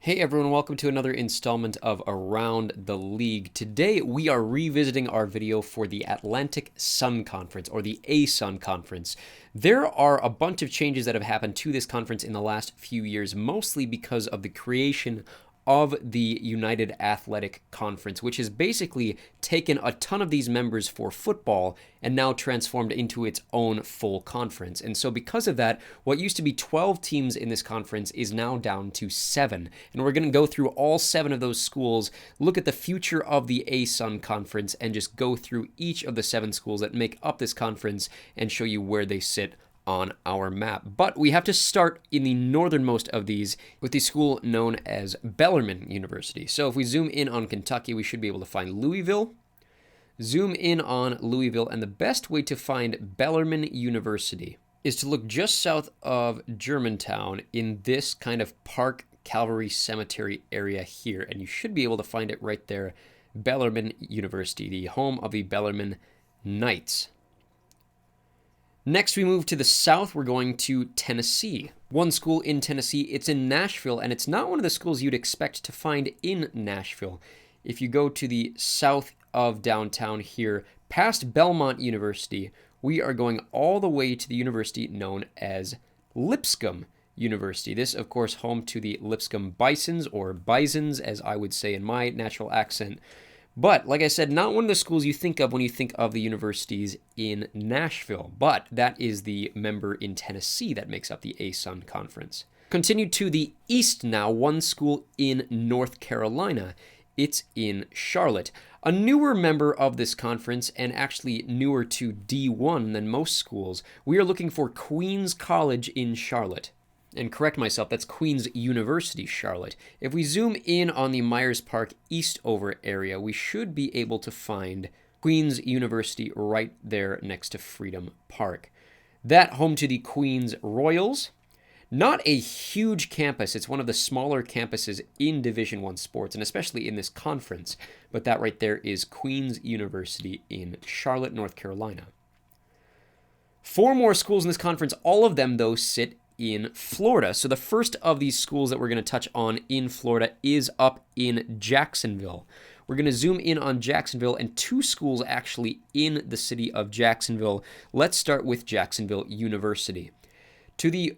Hey everyone, welcome to another installment of Around the League. Today we are revisiting our video for the Atlantic Sun Conference, or the ASUN Conference. There are a bunch of changes that have happened to this conference in the last few years, mostly because of the creation of the United Athletic Conference, which has basically taken a ton of these members for football and now transformed into its own full conference. And so because of that, what used to be 12 teams in this conference is now down to 7. And we're going to go through all 7 of those schools, look at the future of the ASUN Conference, and just go through each of the 7 schools that make up this conference and show you where they sit on our map. But we have to start in the northernmost of these with the school known as Bellarmine University. So if we zoom in on Kentucky, we should be able to find Louisville. Zoom in on Louisville, and the best way to find Bellarmine University is to look just south of Germantown in this kind of Park Calvary Cemetery area here, and you should be able to find it right there, Bellarmine University, the home of the Bellarmine Knights. Next, we move to the south. We're going to Tennessee. One school in Tennessee, it's in Nashville, and it's not one of the schools you'd expect to find in Nashville. If you go to the south of downtown here, past Belmont University, we are going all the way to the university known as Lipscomb University. This, of course, home to the Lipscomb Bisons, or Bisons, as I would say in my natural accent. But, like I said, not one of the schools you think of when you think of the universities in Nashville, but that is the member in Tennessee that makes up the ASUN Conference. Continue to the east now, one school in North Carolina. It's in Charlotte. A newer member of this conference, and actually newer to D1 than most schools, we are looking for Queens College in Charlotte. And correct myself, that's Queens University, Charlotte. If we zoom in on the Myers Park Eastover area, we should be able to find Queens University right there next to Freedom Park. That home to the Queens Royals. Not a huge campus. It's one of the smaller campuses in Division I sports, and especially in this conference. But that right there is Queens University in Charlotte, North Carolina. 4 more schools in this conference. All of them, though, sit in Florida. So the first of these schools that we're going to touch on in Florida is up in Jacksonville. We're going to zoom in on Jacksonville, and 2 schools actually in the city of Jacksonville. Let's start with Jacksonville University. To the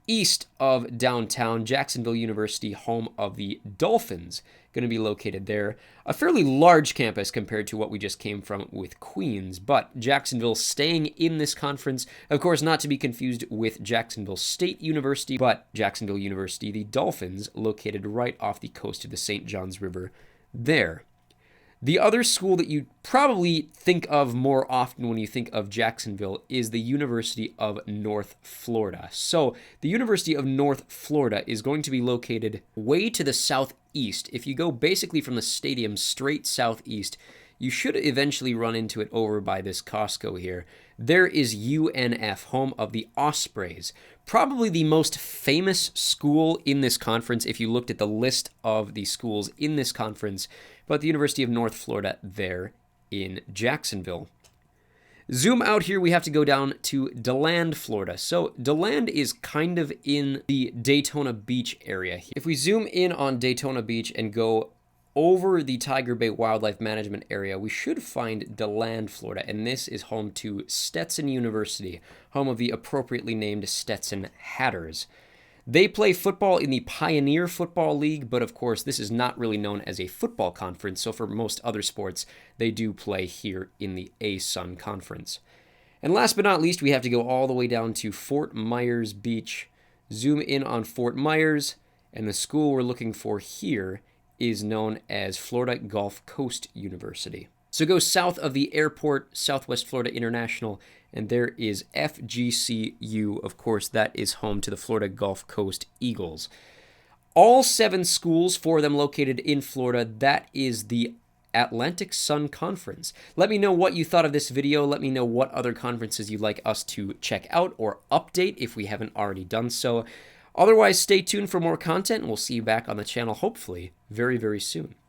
east of downtown, Jacksonville University, home of the Dolphins, going to be located there. A fairly large campus compared to what we just came from with Queens, but Jacksonville staying in this conference. Of course, not to be confused with Jacksonville State University, but Jacksonville University, the Dolphins, located right off the coast of the St. Johns River there. The other school that you probably think of more often when you think of Jacksonville is the University of North Florida. So the University of North Florida is going to be located way to the southeast. If you go basically from the stadium straight southeast, you should eventually run into it over by this Costco here. There is UNF, home of the Ospreys. Probably the most famous school in this conference if you looked at the list of the schools in this conference, but the University of North Florida there in Jacksonville. Zoom out here, we have to go down to DeLand, Florida. So DeLand is kind of in the Daytona Beach area. If we zoom in on Daytona Beach and go over the Tiger Bay Wildlife Management Area, we should find DeLand, Florida, and this is home to Stetson University, home of the appropriately named Stetson Hatters. They play football in the Pioneer Football League, but of course this is not really known as a football conference, so for most other sports, they do play here in the ASUN Conference. And last but not least, we have to go all the way down to Fort Myers Beach. Zoom in on Fort Myers, and the school we're looking for here is known as Florida Gulf Coast University. So go south of the airport, Southwest Florida International, and there is FGCU. Of course, that is home to the Florida Gulf Coast Eagles. All 7 schools, 4 of them located in Florida, that is the Atlantic Sun Conference. Let me know what you thought of this video. Let me know what other conferences you'd like us to check out or update if we haven't already done so. Otherwise, stay tuned for more content, and we'll see you back on the channel hopefully very, very soon.